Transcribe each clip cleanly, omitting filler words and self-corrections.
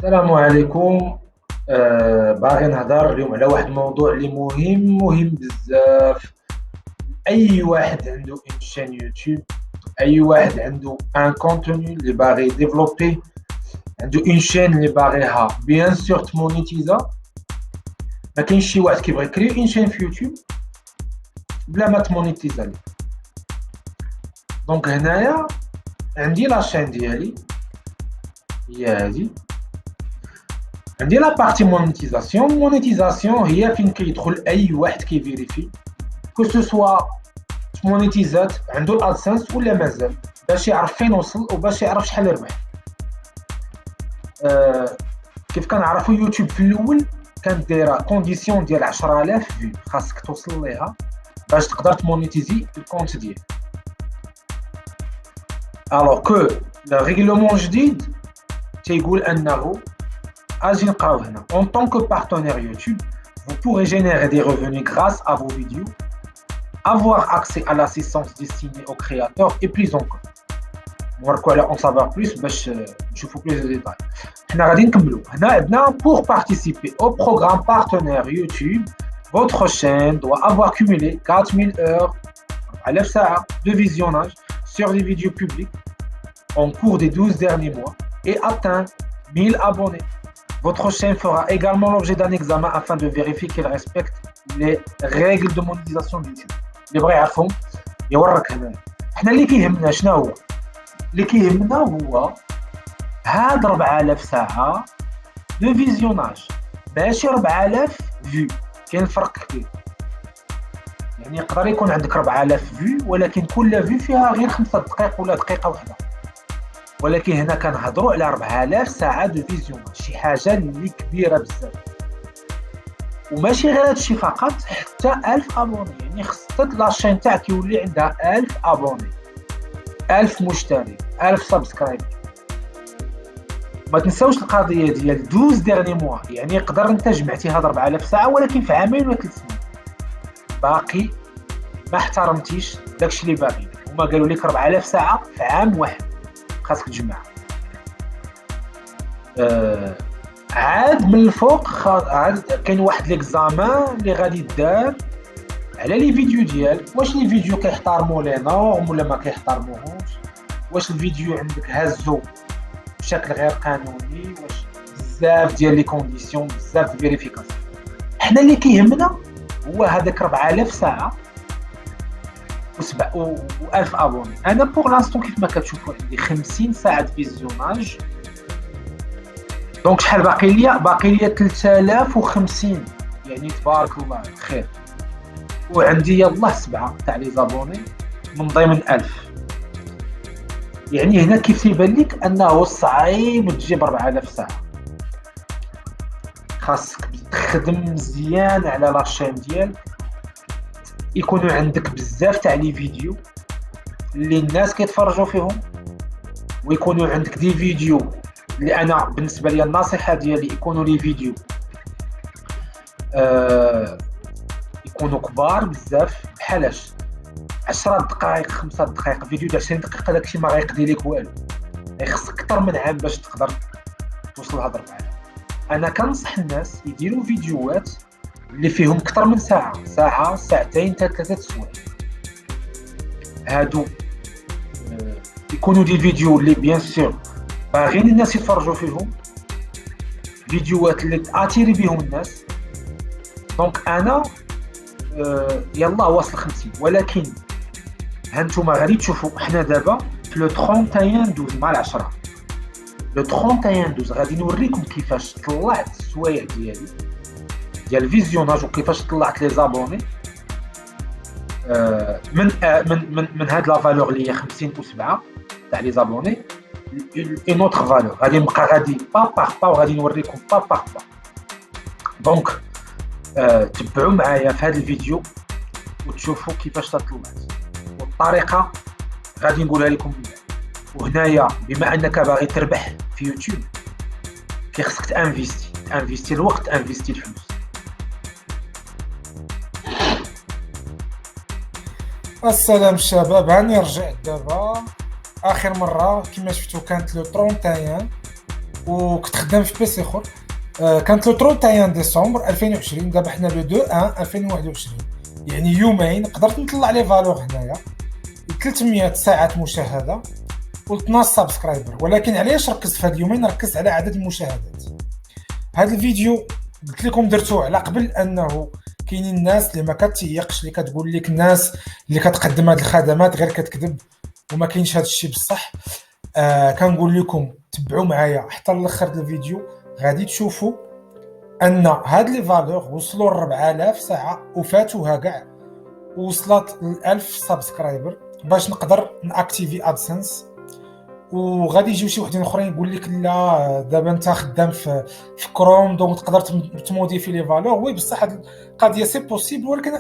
السلام عليكم. باغي نهضر اليوم على واحد الموضوع اللي مهم بزاف. اي واحد عنده ان شين يوتيوب، اي واحد عنده ان كونتوني اللي باغي ديفلوبي، عنده ان شين اللي باغيها بيان سور تمونيتيزا. ما كاينش شي واحد كيبغي يكري ان شين في يوتيوب بلا ما تمونيتيزا ليه. دونك هنايا عندي لاشين ديالي هي هادي، عندي لا بارتي مونيتيزاسيون هي فين كيدخل اي واحد كيفيريفي كو سو سوا مونيتيزات عنده الادسنس ولا مازال، باش يعرف فين وصل وباش يعرف شحال ربح. كيف كنعرفوا يوتيوب في الاول كانت دايره كونديسيون ديال 10000 فيو خاصك توصل ليها باش تقدر تمونيتيزي الكونت ديالك. الوغ كو لا ريغلومون جديد تيقول انه اجي نقراو هنا en tant que partenaire YouTube vous pourrez générer des revenus grâce à vos vidéos, avoir accès à l'assistance destinée aux créateurs et plus encore. نوركو على en savoir plus باش نشوفوا plus de détails. حنا غادي نكملوا هنا عندنا pour participer au programme partenaire YouTube votre chaîne doit avoir cumulé 4000 heures على ساعة de visionnage sur les vidéos publiques en cours des 12 derniers mois et atteint 1000 abonnés. Votre chaîne fera également l'objet d'un examen afin de vérifier qu'elle respecte les règles de monétisation de YouTube. اللي بغى يعرفهم يورك هنا. حنا اللي كيهمنا شنو هو؟ اللي كيهمنا هو هاد 4000 ساعة دو فيزيوناج، ماشي 4000 فيو. كاين فرق كبير، يعني يقدر يكون عندك 4000 فيو ولكن كل فيو فيها غير 5 دقائق ولا دقيقة واحدة، ولكن هنا كنهضروا على 4000 ساعة دو فيزيوناج، شي حاجة اللي كبيرة بزاف. وماشي غير هادشي فقط، حتى 1000 ابوني، يعني خصك لاشين تاعك يولي عندها 1000 ابوني، 1000 مشترك، 1000 سبسكرايبر. ما تنساوش القضيه ديال 12 ديرني موا، يعني يقدر انت جمعتي هاد 4000 ساعه ولكن في عامين ولا 3 سنين باقي ما احترمتيش داكشي اللي باغي لك. هما قالوا لك 4000 ساعه في عام واحد خاصك تجمعها. عاد من الفوق عاد كاين واحد ليكزامان اللي غادي يدار على لي فيديو ديالك، واش لي فيديو كيحترموا لي نورم ولا ما كيحترموهمش، واش الفيديو عندك هازو بشكل غير قانوني، واش بزاف ديال لي كونديسيون، بزاف ديال فيريفيكاسيون. حنا اللي كيهمنا هو هذاك 4000 ساعه و1000 ابوني. انا بوغ لانستون كيف ما كتشوفوا عندي 50 ساعه فيزيوناج، دونك شحال باقي ليا؟ باقي ليا 3050، يعني تبارك الله خير. وعندي يلاه 7 تاع لي زابوني من ضمن 1000. يعني هنا كيف تيبان لك انه صعيب تجيب 4000 ساعه، خاصك تخدم مزيان على لاشين ديالك، يكونوا عندك بزاف تاع لي فيديو اللي الناس كيتفرجوا فيهم، ويكونوا عندك دي فيديو اللي انا بالنسبه لي النصيحه ديالي يكونوا لي فيديو يكونوا كبار بزاف، بحالاش 10 دقائق 5 دقائق فيديو ديال 20 دقيقه داكشي ما غيقضي لك والو، خصك اكثر من عام باش تقدر توصل لهاد 4000. انا كنصح الناس يديروا فيديوهات اللي فيهم اكثر من ساعه، ساعه ساعتين 3 سوايع. هادو يكونوا دي فيديو اللي بيان سور باغيين الناس يتفرجوا فيهم، فيديوهات اللي تاتيري بهم الناس. دونك انا يلا واصل 50، ولكن هانتوما غادي تشوفوا حنا دابا في لو 31 12 مع العشرة، لو 31 12 غادي نوريكم كيفاش طلعت السوايع ديالي ديال الفيزيوناج وكيفاش طلعت لي زابوني من هاد لا فالور اللي هي 50 و7 تاع لي زابوني. اون اوتر فالور غادي نبقى غادي با باغ با وغادي نوريكم با باغ با. دونك تبعوا معايا في هذا الفيديو وتشوفوا كيفاش طلعت، والطريقه غادي نقولها لكم من بعد. وهنايا بما انك باغي تربح في يوتيوب خصك تانفيستي الوقت، تانفيستي الفلوس. السلام الشباب، هاني رجعت دابا. اخر مره كما شفتوا كانت لو 31 وكنت خدام في بيسي اخر. كانت لو 31 ديسمبر 2020. دابا حنا لو 2 2021، يعني يومين قدرت نطلع لي فالور هنايا 300 ساعه مشاهده و12 سبسكرايبر. ولكن علاش ركزت في هاد اليومين؟ ركزت على عدد المشاهدات. هذا الفيديو قلت لكم درتوه على قبل انه كاينين الناس اللي ما كتيقش، اللي كتقول لك الناس اللي كتقدم هذه الخدمات غير كتكذب وما كاينش هذا الشيء بصح. كنقول لكم تبعوا معايا حتى الاخر الفيديو، غادي تشوفوا ان هاد لي فالور وصلوا ل 4000 ساعه وفاتوها كاع، وصلت ل 1000 سبسكرايبر باش نقدر ناكتيفي ادسنس. وغادي يجيو شي وحدين اخرين يقول لك لا دابا انت خدام في كروم دونك تقدر تموديفي لي فالور. وي بصح هاد القضيه سي بوسيبل، ولكن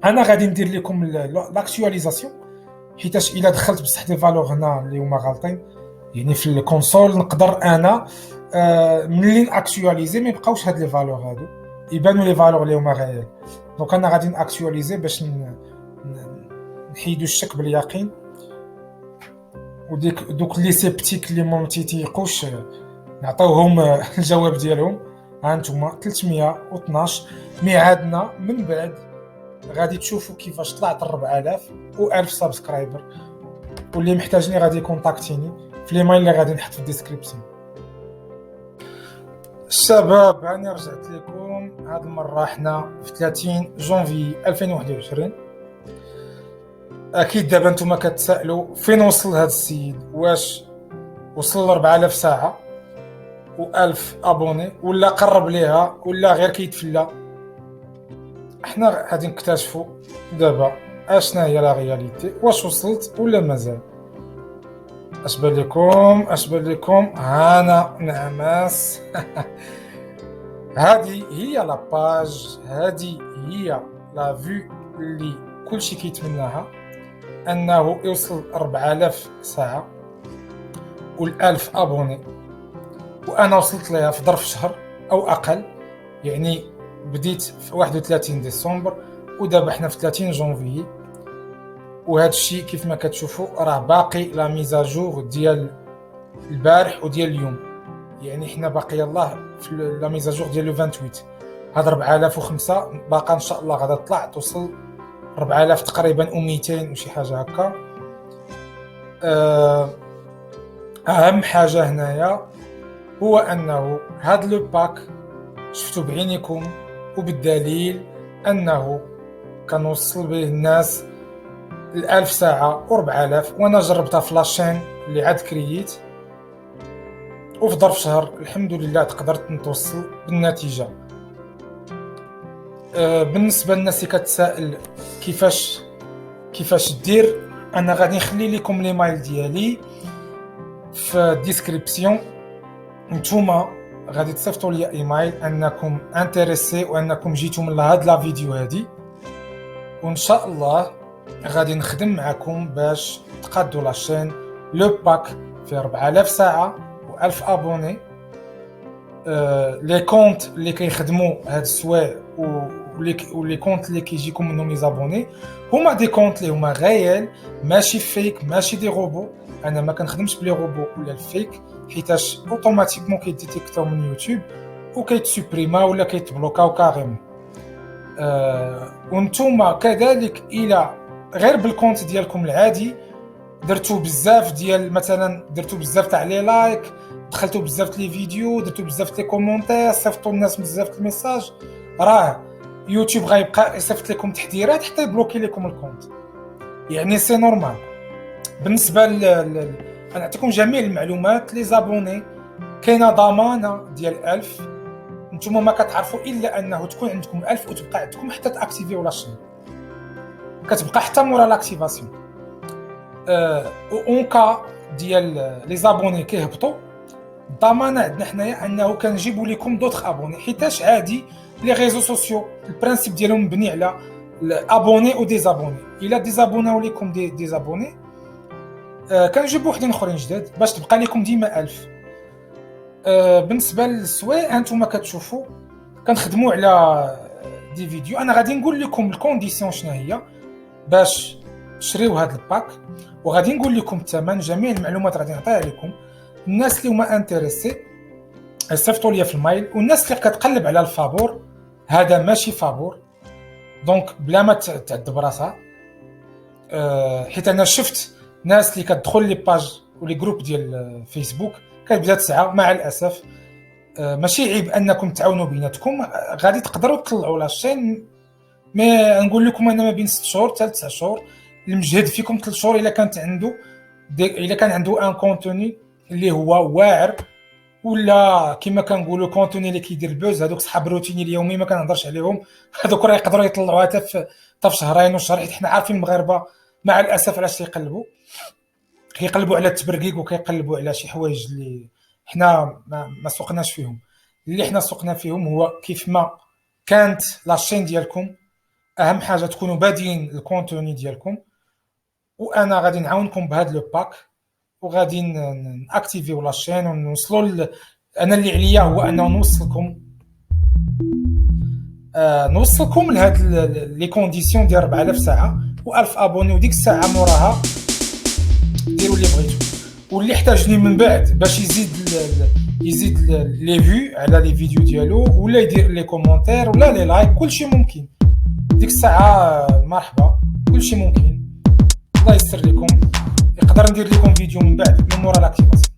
انا غادي ندير لكم لاكtualisation حيتاش الا دخلت بصح دي فالور هنا اللي هما غالطين يعني في الكونسول نقدر انا ملي ناكtualiser ما يبقاوش هاد لي فالور هادو، يبانوا لي فالور اللي هما غير. دونك انا غادي ناكtualiser باش نحيدوا الشك باليقين. وديك دوك لي سيبتيك اللي ما تيتيقوش نعطيوهم الجواب ديالهم. ها انتم 312 ميعادنا من بعد غادي تشوفوا كيفاش طلعت 4000 و1000 سبسكرايبر. واللي محتاجني غادي كونتاكتيني في ليميل اللي غادي نحط في الديسكريبسيون. الشباب انا رجعت لكم هاد المره حنا في 30 جونفي 2021. اكيد دابا نتوما كتسائلوا فين وصل هذا السيد، واش وصل ل 4000 ساعه و1000 ابوني ولا قرب ليها ولا غير كيتفلى؟ احنا غادي نكتشفوا دابا اشنا هي لا رياليتي، واش وصلت ولا مازال. اش بان لكم هانا نعماس هذه هي لا باج، هذه هي لا فيو اللي كلشي كيتمناها، انه يوصل 4000 ساعه و1000 ابوني. وانا وصلت ليها في ظرف شهر او اقل، يعني بديت في 31 ديسمبر ودابا حنا في 30 جونفي. وهذا الشيء كيف ما كتشوفوا راه باقي لا ميزاجور ديال البارح وديال اليوم، يعني حنا باقي الله في لا ميزاجور ديال لو 28. هاد 4005 باقا ان شاء الله غادا تطلع توصل 4000 تقريبا و200 وشي حاجه هكا. اهم حاجه هنايا هو انه هاد لو باك شفتو بعينيكم وبالدليل انه كنوصل به الناس ال1000 ساعه و4000. وانا جربتها في لاشين اللي عاد كرييت، وفي ظرف شهر الحمد لله قدرت نتوصل بالنتيجه. بالنسبه للناس اللي كتسائل كيفاش دير، انا غادي نخلي لكم ليميل ديالي في الديسكريبسيون. نتوما غادي تصيفطوا لي ايميل انكم انتريسي وانكم جيتوا من هاد لا فيديو هادي، وان شاء الله غادي نخدم معكم باش تقادوا لاشين لو باك في 4000 ساعه و1000 ابوني. لي كونت اللي كيخدموا هاد السوايع ولي كونت اللي كيجيكم منهم لي زابوني هما دي كونت اللي هما غيال، ماشي فيك، ماشي دي روبو. انا ما كنخدمش بلي روبو ولا الفيك، حيتاش اوتوماتيكمون كيديتيكتاو من يوتيوب وكيتسوبريما ولا كيتبلوكاو كاريمون. وانتوما كذلك الى غير بالكونت ديالكم العادي درتو بزاف ديال مثلا درتو بزاف تاع لي لايك، دخلتو بزاف لي فيديو، درتو بزاف لي كومونتير، صيفطوا الناس بزاف الميساج، راه يوتيوب غيبقى يصيفط لكم تحذيرات حتى يبلوكي لكم الكونت. يعني سي نورمال. بالنسبه انا نعطيكم جميع المعلومات. لي زابوني كاينه ضمانه ديال 1000، نتوما ما كتعرفوا الا انه تكون عندكم 1000 وتبقى عندكم حتى تاكتيفيو لاشين، كتبقى حتى مورا لاكتيفاسيون. اونكا ديال لي زابوني كيهبطوا، الضمانه عندنا حنايا انه كنجيبوا لكم دوطخ ابوني، حيتاش عادي لي ريزو سوسيو البرانسيپ ديالهم مبني على الابوني و ديزابوني. الا ديزابوناو لكم ديزابوني كنجيبوا وحدين اخرين جداد باش تبقى لكم ديما 1000. بالنسبه للسوايع انتما كتشوفوا كنخدموا على دي فيديو. انا غادي نقول لكم الكونديسيون شنو هي باش تشريو هذا الباك، وغادي نقول لكم الثمن. جميع المعلومات غادي نعطيها لكم. الناس اللي هما انتريسي صيفطوا لي في المايل. والناس اللي كتقلب على الفابور، هذا ماشي فابور، دونك بلا ما تعد براسها. حيت انا شفت ناس اللي كتدخل لي باج ولي جروب ديال فيسبوك كتبدا تسعى. مع الاسف ماشي عيب انكم تعاونوا بيناتكم، غادي تقدروا تطلعوا لاشين. مي نقول لكم انا ما بين 6 شهور حتى 9 شهور، المجهد فيكم 3 شهور الا كانت عنده الا كان عنده ان كونتوني اللي هو واعر، ولا كما كنقولوا كونتوني اللي كيدير بوز. هذوك صحاب الروتيني اليومي ما كنهضرش عليهم، هذوك راه يقدروا يطلعوا حتى في شهرين وشهر. حيت حنا عارفين المغاربه مع الاسف علاش كيقلبوا على التبرقيق وكيقلبوا على شي حوايج اللي حنا ما سوقناش فيهم. اللي حنا سوقنا فيهم هو كيف ما كانت لاشين ديالكم. اهم حاجه تكونوا بادين الكونتوني ديالكم، وانا غادي نعاونكم بهذا لو باك، وغادي ناكتيفيو لاشين ونوصلوا. انا اللي عليا هو ان نوصلكم لهاد لي كونديسيون ديال 4000 ساعه و1000 ابوني، وديك الساعه موراها ديروا اللي بغيتو. واللي احتاجني من بعد باش يزيد لي فيو على لي فيديو ديالو، ولا يدير لي كومونتير ولا لي لايك، كلشي ممكن. ديك الساعه مرحبا، كلشي ممكن. الله يسر لكم. يقدر ندير لكم فيديو من بعد من مورا لاكتيفاسيون.